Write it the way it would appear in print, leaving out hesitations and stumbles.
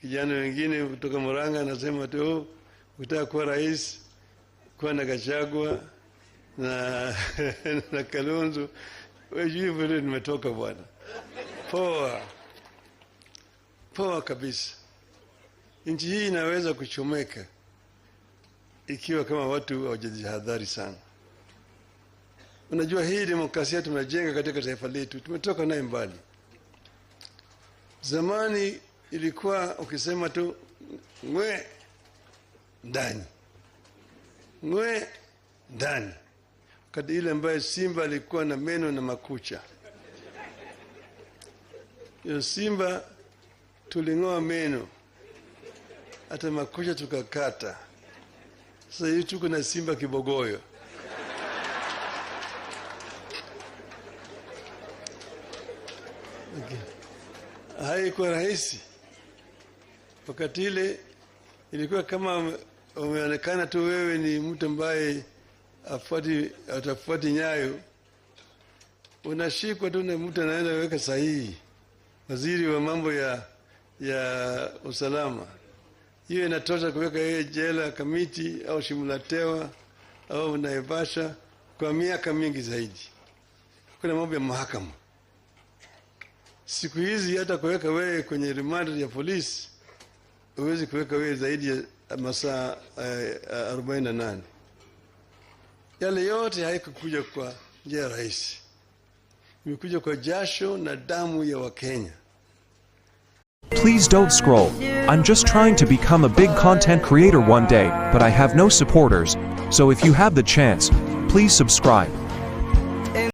Kijana wengine kutoka Murang'a anasema tu ukitaka kuwa rais kuwa na Gachagua na Kalonzo. Wewe vile nimetoka bwana. Poa kabisa. Nchi hii inaweza kuchomeka ikiwa kama watu hawajihadhari sana. Unajua hii demokrasia tumejenga katika taifa letu, tumetoka naye mbali. Zamani ilikuwa ukisema tu ngwe ndani. Wakati ile ambaye simba alikuwa na meno na makucha. Yo simba tuling'oa meno, hata makucha tukakata. Sasa hivi tuko na simba kibogoyo. Haikuwa rahisi. Wakati ile ilikuwa kama umeonekana tu wewe ni mtu ambaye atafuati nyayo, unashikwa tu na mtu anaenda weka sahihi, waziri wa mambo ya usalama. Hiyo inatosha kuweka yeye jela Kamiti au Shimulatewa au Naivasha kwa miaka mingi zaidi. Kuna mambo ya mahakama. Siku hizi hata kuweka wewe kwenye remand ya polisi huwezi kuweka wewe zaidi ya masaa 48. Yale yote haikukuja kwa njia rahisi. Imekuja kwa jasho na damu ya Wakenya. Please don't scroll. I'm just trying to become a big content creator one day, but I have no supporters. So if you have the chance, please subscribe.